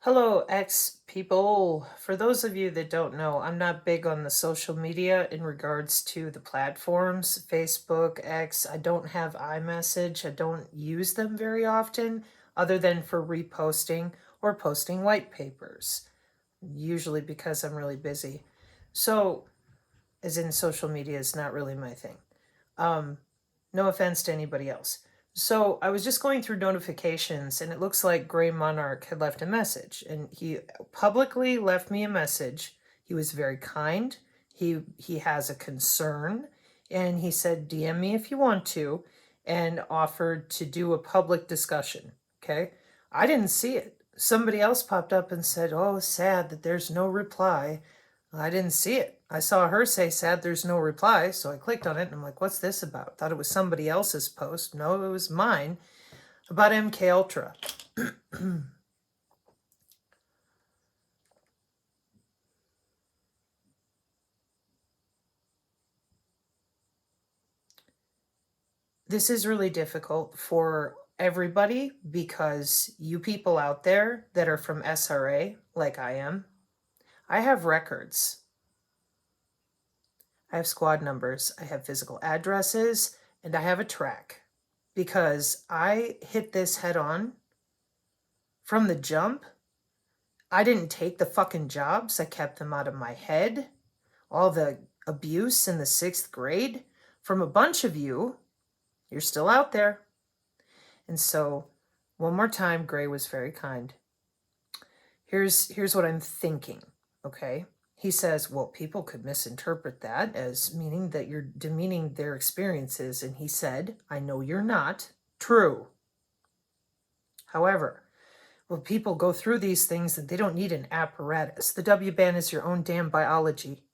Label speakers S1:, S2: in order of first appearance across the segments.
S1: Hello, X people. For those of you that don't know, I'm not big on the social media in regards to the platforms, Facebook, X. I don't have iMessage. I don't use them very often, other than for reposting or posting white papers, usually because I'm really busy. So, as in social media is not really my thing. Um, no offense to anybody else. So I was just going through notifications and it looks like Gray Monarch had left a message and he publicly left me a message. He was very kind. He has a concern and he said, DM me if you want to, and offered to do a public discussion. Okay. I didn't see it. Somebody else popped up and said, oh, sad that there's no reply. I didn't see it. I saw her say, sad there's no reply, so I clicked on it and I'm like, what's this about? Thought it was somebody else's post. No, it was mine about MK Ultra. This is really difficult for everybody because you people out there that are from SRA, like I am, I have records. I have squad numbers, I have physical addresses, and I have a track because I hit this head on from the jump. I didn't take the fucking jobs. I kept them out of my head. All the abuse in the 6th grade from a bunch of you, you're still out there. And so, one more time, Gray was very kind. Here's what I'm thinking, okay? He says, well, people could misinterpret that as meaning that you're demeaning their experiences. And he said, I know you're not. True. However, well, people go through these things and they don't need an apparatus. The W-band is your own damn biology.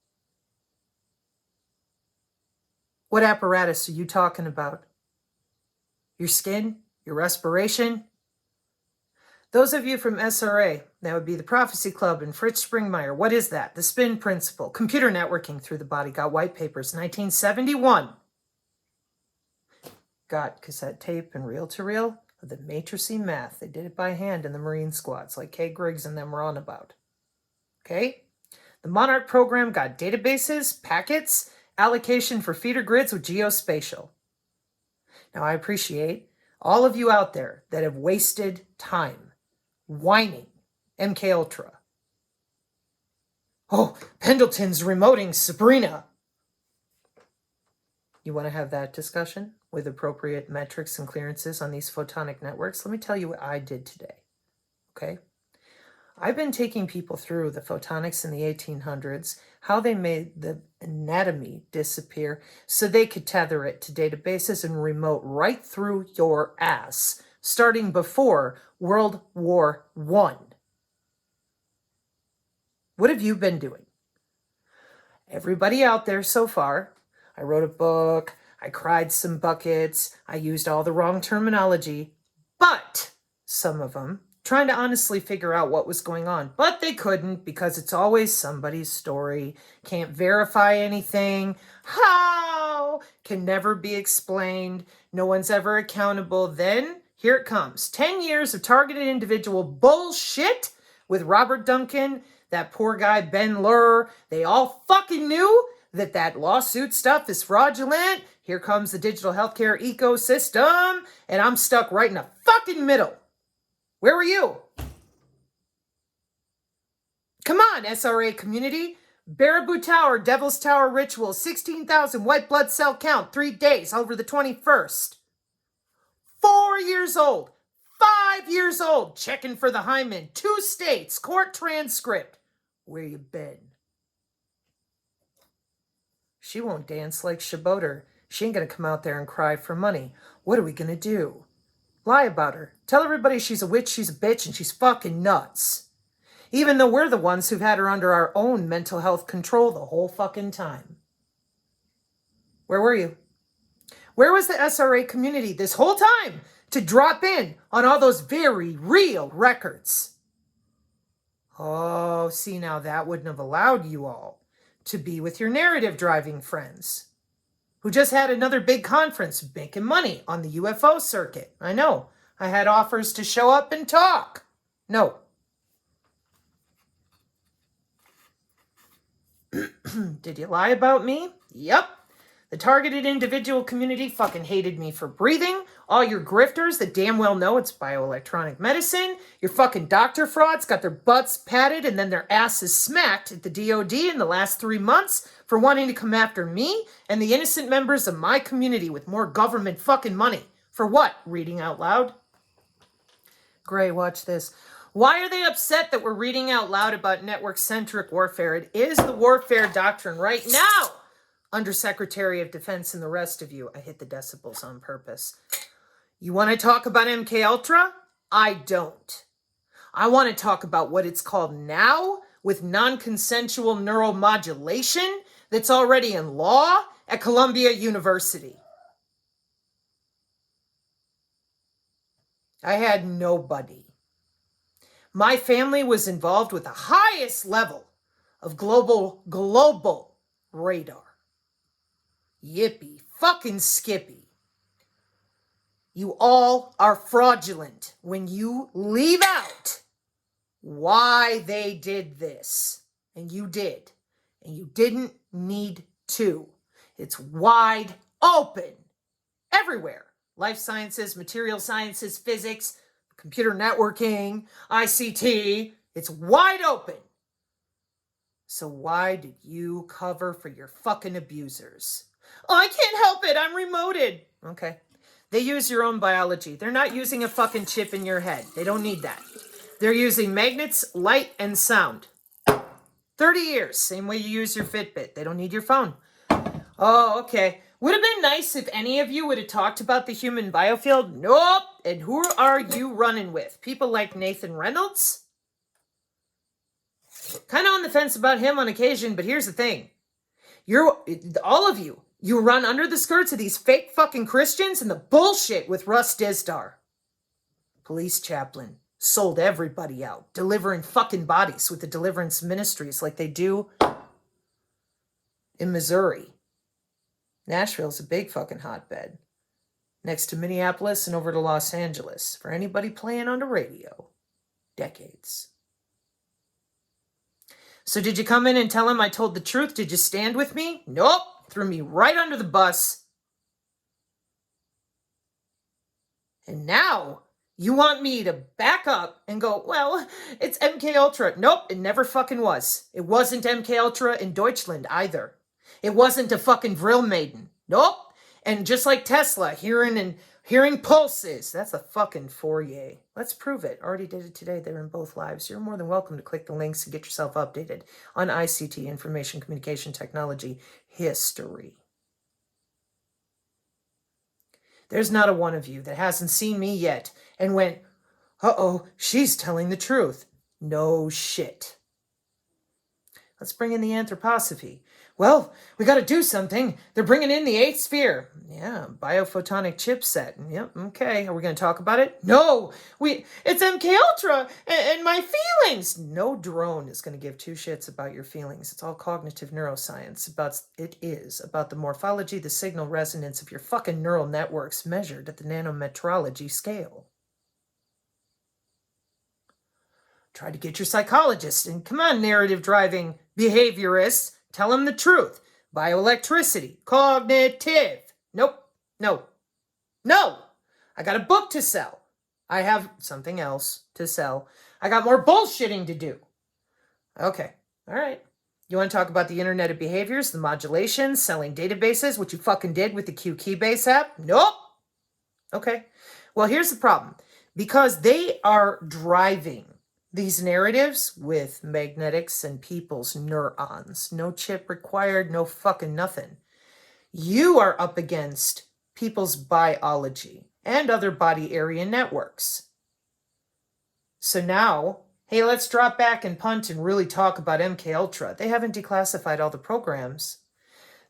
S1: What apparatus are you talking about? Your skin? Your respiration? Those of you from SRA, that would be the Prophecy Club and Fritz Springmeier. What is that? The spin principle. Computer networking through the body. Got white papers, 1971. Got cassette tape and reel-to-reel of the matricey math. They did it by hand in the Marine squads, like Kay Griggs and them were on about. Okay? The Monarch program got databases, packets, allocation for feeder grids with geospatial. Now, I appreciate all of you out there that have wasted time whining MK Ultra. Oh, Pendleton's remoting Sabrina. You want to have that discussion with appropriate metrics and clearances on these photonic networks? Let me tell you what I did today, okay? I've been taking people through the photonics in the 1800s, how they made the anatomy disappear so they could tether it to databases and remote right through your ass, starting before World War I. What have you been doing? Everybody out there so far, I wrote a book, I cried some buckets, I used all the wrong terminology, but some of them trying to honestly figure out what was going on, but they couldn't because it's always somebody's story, can't verify anything, how, can never be explained, no one's ever accountable. Then, here it comes, 10 years of targeted individual bullshit with Robert Duncan, that poor guy Ben Lur. They all fucking knew that lawsuit stuff is fraudulent. Here comes the digital healthcare ecosystem, and I'm stuck right in the fucking middle. Where were you? Come on, SRA community. Baraboo Tower, Devil's Tower ritual, 16,000 white blood cell count, 3 days over the 21st. 4 years old, 5 years old, checking for the hymen, 2 states, court transcript. Where you been? She won't dance like Shaboter. She ain't gonna come out there and cry for money. What are we gonna do? Lie about her. Tell everybody she's a witch, she's a bitch, and she's fucking nuts. Even though we're the ones who've had her under our own mental health control the whole fucking time. Where were you? Where was the SRA community this whole time to drop in on all those very real records? Oh, see, now that wouldn't have allowed you all to be with your narrative driving friends who just had another big conference making money on the UFO circuit. I know. I had offers to show up and talk. No. Did you lie about me? Yep. The targeted individual community fucking hated me for breathing. All your grifters that damn well know it's bioelectronic medicine. Your fucking doctor frauds got their butts patted and then their asses smacked at the DOD in the last 3 months for wanting to come after me and the innocent members of my community with more government fucking money. For what? Reading out loud? Gray, watch this. Why are they upset that we're reading out loud about network-centric warfare? It is the warfare doctrine right now. Undersecretary of Defense and the rest of you. I hit the decibels on purpose. You want to talk about MK Ultra? I don't. I want to talk about what it's called now with non-consensual neuromodulation that's already in law at Columbia University. I had nobody. My family was involved with the highest level of global radar. Yippee fucking skippy. You all are fraudulent when you leave out why they did this. And you did. And you didn't need to. It's wide open. Everywhere. Life sciences, material sciences, physics, computer networking, ICT. It's wide open. So why did you cover for your fucking abusers? Oh, I can't help it. I'm remoted. Okay. They use your own biology. They're not using a fucking chip in your head. They don't need that. They're using magnets, light, and sound. 30 years. Same way you use your Fitbit. They don't need your phone. Oh, okay. Would have been nice if any of you would have talked about the human biofield. Nope. And who are you running with? People like Nathan Reynolds? Kind of on the fence about him on occasion, but here's the thing. All of you run under the skirts of these fake fucking Christians and the bullshit with Russ Dizdar. Police chaplain. Sold everybody out. Delivering fucking bodies with the deliverance ministries like they do in Missouri. Nashville's a big fucking hotbed. Next to Minneapolis and over to Los Angeles. For anybody playing on the radio. Decades. So did you come in and tell him I told the truth? Did you stand with me? Nope. Threw me right under the bus. And now you want me to back up and go, well, it's MK Ultra. Nope, it never fucking was. It wasn't MK Ultra in Deutschland either. It wasn't a fucking Vril Maiden. Nope. And just like Tesla, hearing pulses. That's a fucking foyer. Let's prove it. Already did it today. They're in both lives. You're more than welcome to click the links and get yourself updated on ICT, Information Communication Technology history. There's not a one of you that hasn't seen me yet and went, uh-oh, she's telling the truth. No shit. Let's bring in the anthroposophy. Well, we got to do something. They're bringing in the 8th sphere. Yeah, biophotonic chipset. Yep, okay. Are we going to talk about it? No, it's MK Ultra and my feelings. No drone is going to give two shits about your feelings. It's all cognitive neuroscience. It is about the morphology, the signal resonance of your fucking neural networks measured at the nanometrology scale. Try to get your psychologist and come on, narrative driving behaviorists. Tell them the truth. Bioelectricity. Cognitive. Nope. No. I got a book to sell. I have something else to sell. I got more bullshitting to do. Okay. All right. You want to talk about the Internet of Behaviors, the modulation, selling databases, what you fucking did with the QKeybase app? Nope. Okay. Well, here's the problem. Because they are driving these narratives with magnetics and people's neurons. No chip required, no fucking nothing. You are up against people's biology and other body area networks. So now, hey, let's drop back and punt and really talk about MK Ultra. They haven't declassified all the programs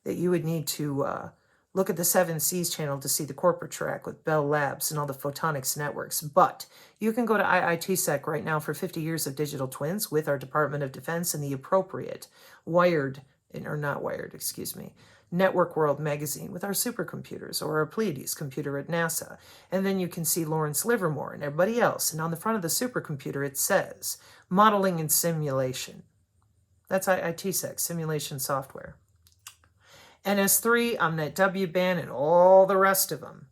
S1: that you would need to look at the 7 Seas channel to see the corporate track with Bell Labs and all the photonics networks. But you can go to IITSec right now for 50 years of digital twins with our Department of Defense and the appropriate Network World magazine with our supercomputers or our Pleiades computer at NASA. And then you can see Lawrence Livermore and everybody else. And on the front of the supercomputer, it says modeling and simulation. That's ITSEC, simulation software. NS3, Omnet WBAN, and all the rest of them.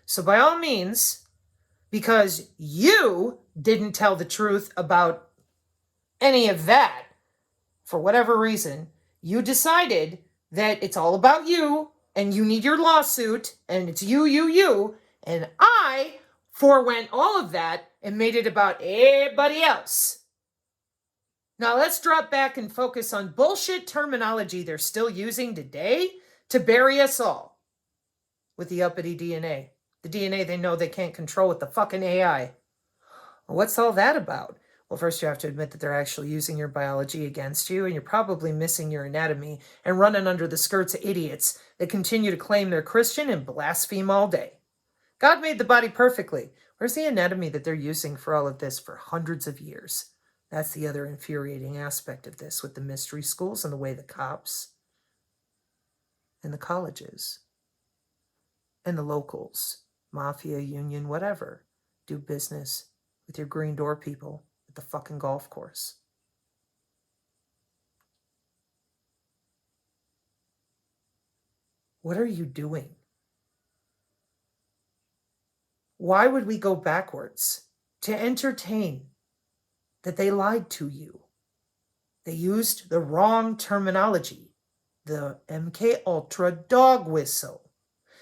S1: So by all means, because you didn't tell the truth about any of that, for whatever reason, you decided that it's all about you, and you need your lawsuit, and it's you, and I forewent all of that and made it about everybody else. Now let's drop back and focus on bullshit terminology they're still using today to bury us all with the uppity DNA. The DNA they know they can't control with the fucking AI. Well, what's all that about? Well, first you have to admit that they're actually using your biology against you, and you're probably missing your anatomy and running under the skirts of idiots that continue to claim they're Christian and blaspheme all day. God made the body perfectly. Where's the anatomy that they're using for all of this for hundreds of years? That's the other infuriating aspect of this with the mystery schools and the way the cops and the colleges and the locals, mafia, union, whatever, do business with your green door people at the fucking golf course. What are you doing? Why would we go backwards to entertain that they lied to you? They used the wrong terminology, the MK Ultra dog whistle,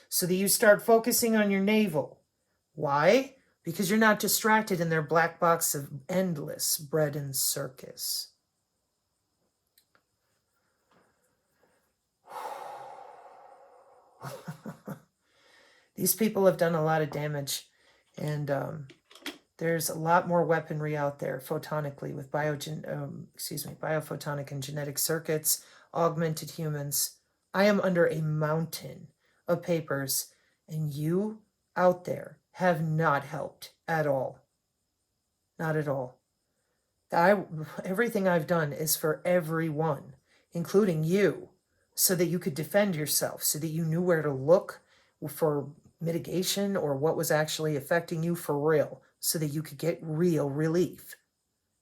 S1: so that you start focusing on your navel. Why? Because you're not distracted in their black box of endless bread and circus. These people have done a lot of damage, and there's a lot more weaponry out there photonically with biophotonic and genetic circuits, augmented humans. I am under a mountain of papers, and you out there have not helped at all. Not at all. Everything I've done is for everyone, including you, so that you could defend yourself, so that you knew where to look for mitigation or what was actually affecting you for real, so that you could get real relief.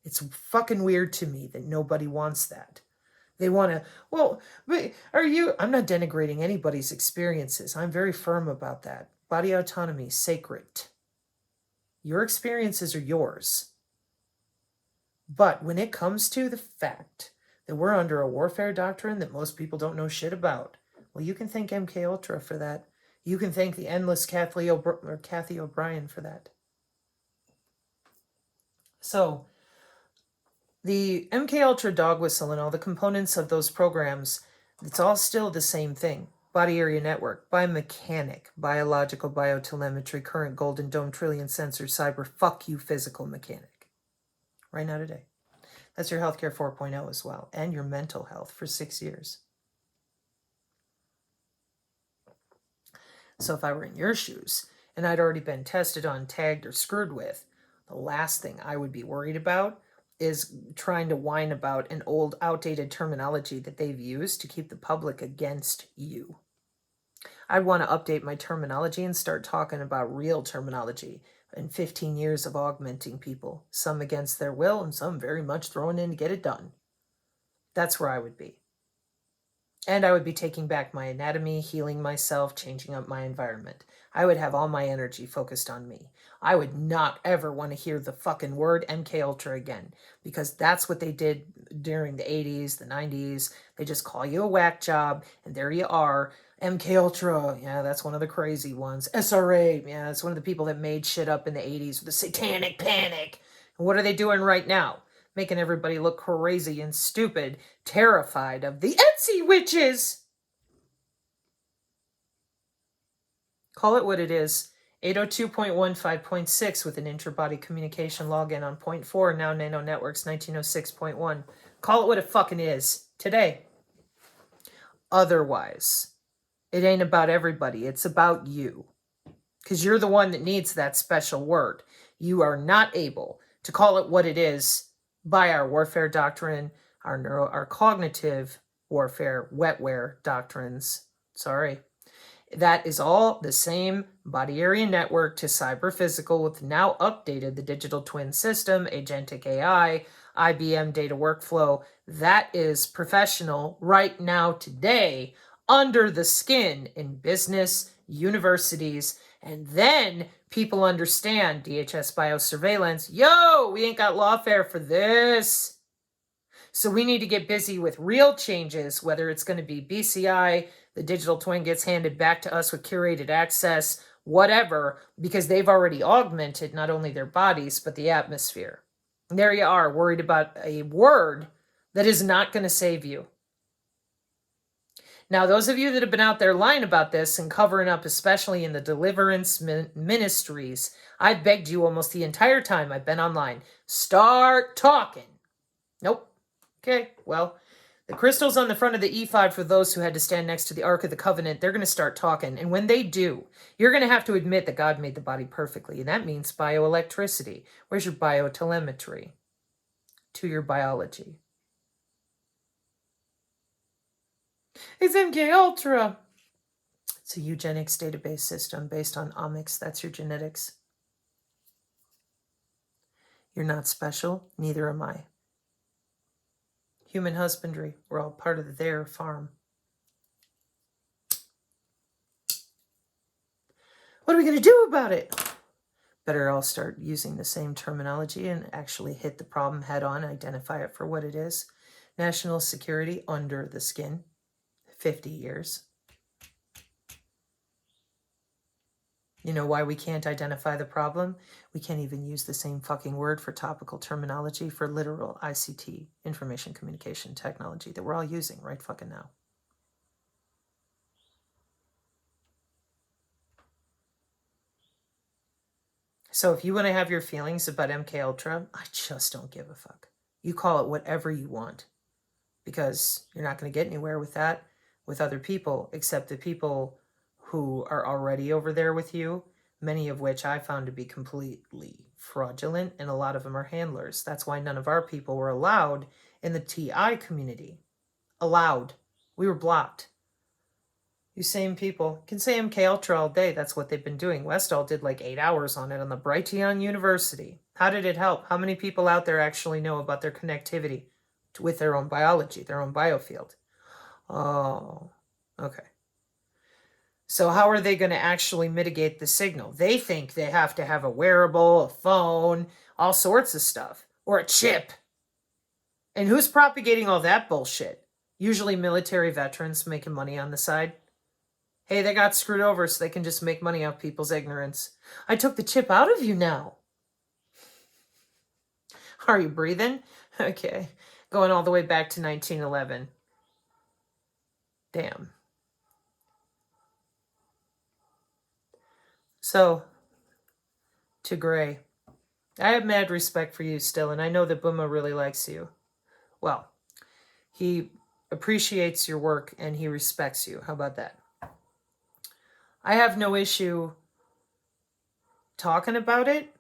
S1: It's fucking weird to me that nobody wants that. They want to, well, I'm not denigrating anybody's experiences. I'm very firm about that. Body autonomy, sacred. Your experiences are yours. But when it comes to the fact that we're under a warfare doctrine that most people don't know shit about, well, you can thank MK Ultra for that. You can thank the endless Kathy O'Brien for that. So, the MK Ultra dog whistle and all the components of those programs, it's all still the same thing. Body area network, biomechanic, biological biotelemetry, current golden dome, trillion sensors, cyber, fuck you, physical mechanic. Right now today. That's your healthcare 4.0 as well, and your mental health for 6 years. So if I were in your shoes, and I'd already been tested on, tagged, or screwed with, the last thing I would be worried about is trying to whine about an old, outdated terminology that they've used to keep the public against you. I'd want to update my terminology and start talking about real terminology and 15 years of augmenting people, some against their will and some very much thrown in to get it done. That's where I would be. And I would be taking back my anatomy, healing myself, changing up my environment. I would have all my energy focused on me. I would not ever want to hear the fucking word MK Ultra again, because that's what they did during the 80s, the 90s. They just call you a whack job, and there you are. MK Ultra, yeah, that's one of the crazy ones. SRRA, yeah, that's one of the people that made shit up in the 80s with the satanic panic. And what are they doing right now? Making everybody look crazy and stupid, terrified of the Etsy witches. Call it what it is. 802.15.6 with an interbody communication login on 0.4, now Nano Networks 1906.1. Call it what it fucking is. Today. Otherwise, it ain't about everybody. It's about you. Because you're the one that needs that special word. You are not able to call it what it is by our warfare doctrine, our cognitive warfare, wetware doctrines. Sorry. That is all the same body area network to cyber physical with now updated the digital twin system, agentic AI, IBM data workflow. That is professional right now today under the skin in business, universities, and then people understand DHS biosurveillance. Yo, we ain't got lawfare for this. So we need to get busy with real changes, whether it's going to be BCI, the digital twin gets handed back to us with curated access, whatever, because they've already augmented not only their bodies, but the atmosphere. And there you are, worried about a word that is not going to save you. Now, those of you that have been out there lying about this and covering up, especially in the deliverance ministries, I've begged you almost the entire time I've been online, start talking. Nope. Okay, well, the crystals on the front of the ephod for those who had to stand next to the Ark of the Covenant, they're going to start talking. And when they do, you're going to have to admit that God made the body perfectly. And that means bioelectricity. Where's your biotelemetry? To your biology. It's MK Ultra. It's a eugenics database system based on omics. That's your genetics. You're not special. Neither am I. Human husbandry. We're all part of their farm. What are we going to do about it? Better all start using the same terminology and actually hit the problem head on, identify it for what it is. National security under the skin. 50 years. You know why we can't identify the problem? We can't even use the same fucking word for topical terminology for literal ICT, information communication technology, that we're all using right fucking now. So if you want to have your feelings about MK Ultra, I just don't give a fuck. You call it whatever you want, because you're not going to get anywhere with that with other people, except the people who are already over there with you, many of which I found to be completely fraudulent, and a lot of them are handlers. That's why none of our people were allowed in the TI community. Allowed. We were blocked. You same people can say MK Ultra all day. That's what they've been doing. Westall did like 8 hours on it on the Brighteon University. How did it help? How many people out there actually know about their connectivity with their own biology, their own biofield? Oh, okay. So how are they going to actually mitigate the signal? They think they have to have a wearable, a phone, all sorts of stuff, or a chip. And who's propagating all that bullshit? Usually military veterans making money on the side. Hey, they got screwed over so they can just make money off people's ignorance. I took the chip out of you now. Are you breathing? Okay. Going all the way back to 1911. Damn. So, to Gray, I have mad respect for you still, and I know that Booma really likes you. Well, he appreciates your work and he respects you. How about that? I have no issue talking about it.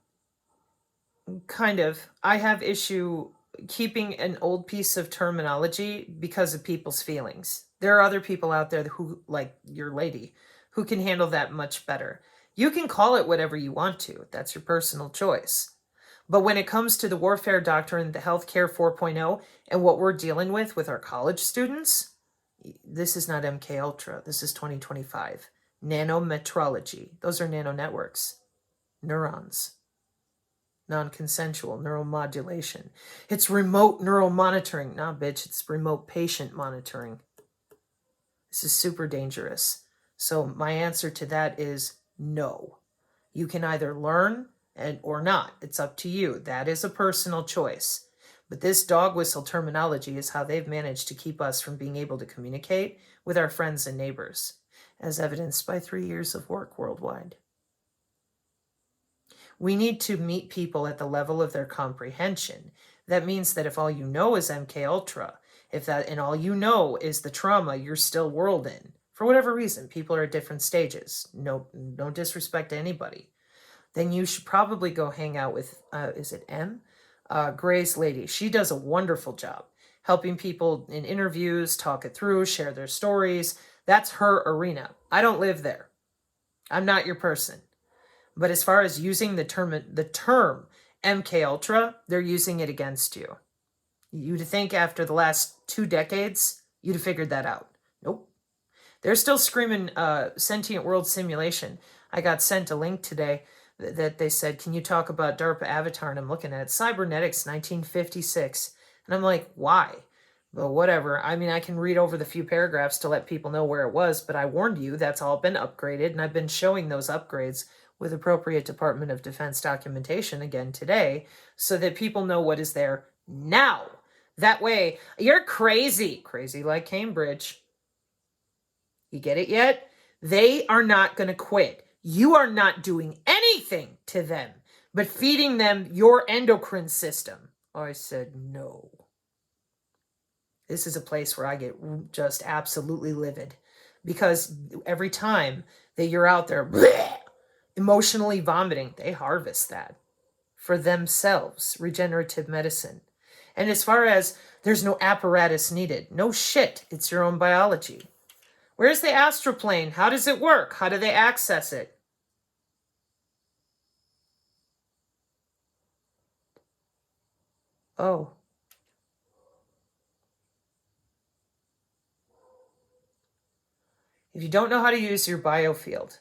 S1: Kind of. I have issue keeping an old piece of terminology because of people's feelings. There are other people out there who, like your lady, who can handle that much better. You can call it whatever you want to. That's your personal choice. But when it comes to the warfare doctrine, the healthcare 4.0, and what we're dealing with our college students, this is not MK Ultra. This is 2025. Nanometrology. Those are nano networks. Neurons. Non-consensual neuromodulation. It's remote neural monitoring. Nah, bitch, it's remote patient monitoring. This is super dangerous. So my answer to that is no. You can either learn or not. It's up to you. That is a personal choice. But this dog whistle terminology is how they've managed to keep us from being able to communicate with our friends and neighbors, as evidenced by 3 years of work worldwide. We need to meet people at the level of their comprehension. That means that if all you know is MK Ultra, and all you know is the trauma you're still whirled in, for whatever reason, people are at different stages. No disrespect to anybody. Then you should probably go hang out with, is it M? Gray's lady. She does a wonderful job helping people in interviews, talk it through, share their stories. That's her arena. I don't live there. I'm not your person. But as far as using the term MK Ultra, they're using it against you. You'd think after the last 2 decades, you'd have figured that out. Nope. They're still screaming sentient world simulation. I got sent a link today that they said, can you talk about DARPA Avatar? And I'm looking at it, Cybernetics 1956. And I'm like, why? Well, whatever. I mean, I can read over the few paragraphs to let people know where it was, but I warned you that's all been upgraded, and I've been showing those upgrades with appropriate Department of Defense documentation again today so that people know what is there now. That way, you're crazy. Crazy like Cambridge. You get it yet? They are not going to quit. You are not doing anything to them but feeding them your endocrine system. I said no. This is a place where I get just absolutely livid because every time that you're out there bleh, emotionally vomiting, they harvest that for themselves, regenerative medicine. And as far as there's no apparatus needed, no shit, it's your own biology. Where's the astral plane? How does it work? How do they access it? Oh. If you don't know how to use your biofield,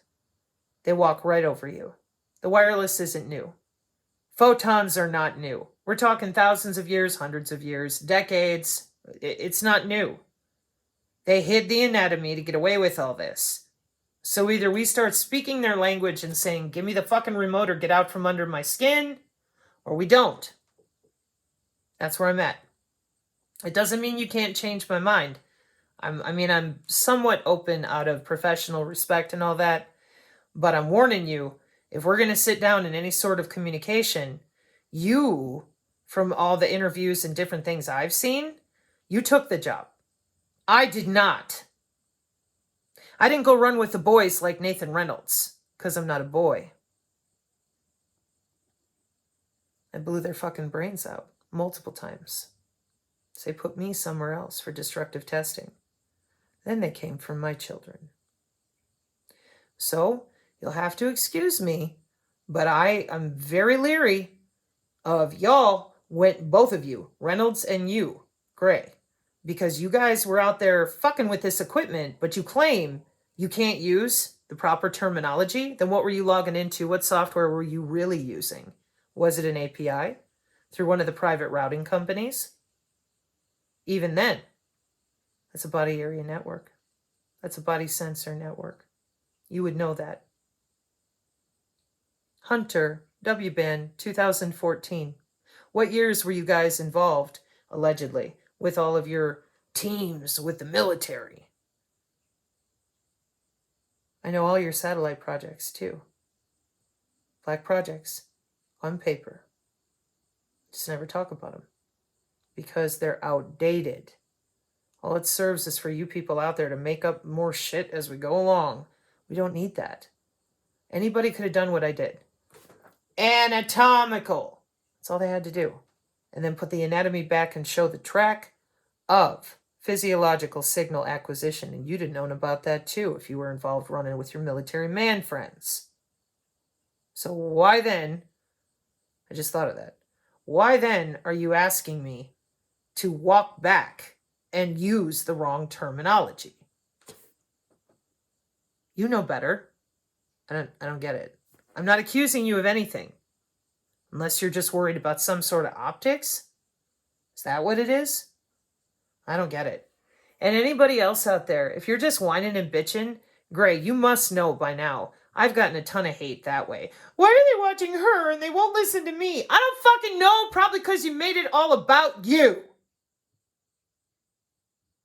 S1: they walk right over you. The wireless isn't new. Photons are not new. We're talking thousands of years, hundreds of years, decades. It's not new. They hid the anatomy to get away with all this. So either we start speaking their language and saying, give me the fucking remote or get out from under my skin, or we don't. That's where I'm at. It doesn't mean you can't change my mind. I'm somewhat open out of professional respect and all that, but I'm warning you, if we're going to sit down in any sort of communication, you, from all the interviews and different things I've seen, you took the job. I did not. I didn't go run with the boys like Nathan Reynolds, because I'm not a boy. I blew their fucking brains out multiple times. So they put me somewhere else for destructive testing. Then they came for my children. So you'll have to excuse me, but I am very leery of y'all, both of you, Reynolds and you, Gray, because you guys were out there fucking with this equipment, but you claim you can't use the proper terminology. Then what were you logging into? What software were you really using? Was it an API through one of the private routing companies? Even then, that's a body area network. That's a body sensor network. You would know that. Hunter, W-band, 2014. What years were you guys involved, allegedly, with all of your teams with the military? I know all your satellite projects, too. Black projects, on paper. Just never talk about them. Because they're outdated. All it serves is for you people out there to make up more shit as we go along. We don't need that. Anybody could have done what I did. Anatomical. That's all they had to do. And then put the anatomy back and show the track of physiological signal acquisition. And you'd have known about that too if you were involved running with your military man friends. So why then, I just thought of that. Why then are you asking me to walk back and use the wrong terminology? You know better. I don't get it. I'm not accusing you of anything. Unless you're just worried about some sort of optics. Is that what it is? I don't get it. And anybody else out there, if you're just whining and bitching, Gray, you must know by now. I've gotten a ton of hate that way. Why are they watching her and they won't listen to me? I don't fucking know. Probably because you made it all about you.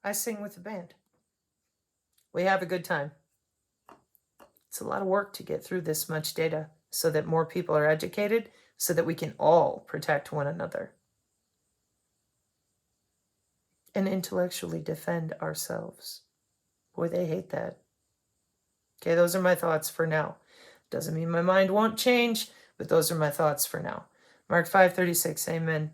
S1: I sing with the band. We have a good time. It's a lot of work to get through this much data so that more people are educated, so that we can all protect one another and intellectually defend ourselves. Boy, they hate that. Okay, those are my thoughts for now. Doesn't mean my mind won't change, but those are my thoughts for now. Mark 5:36, amen.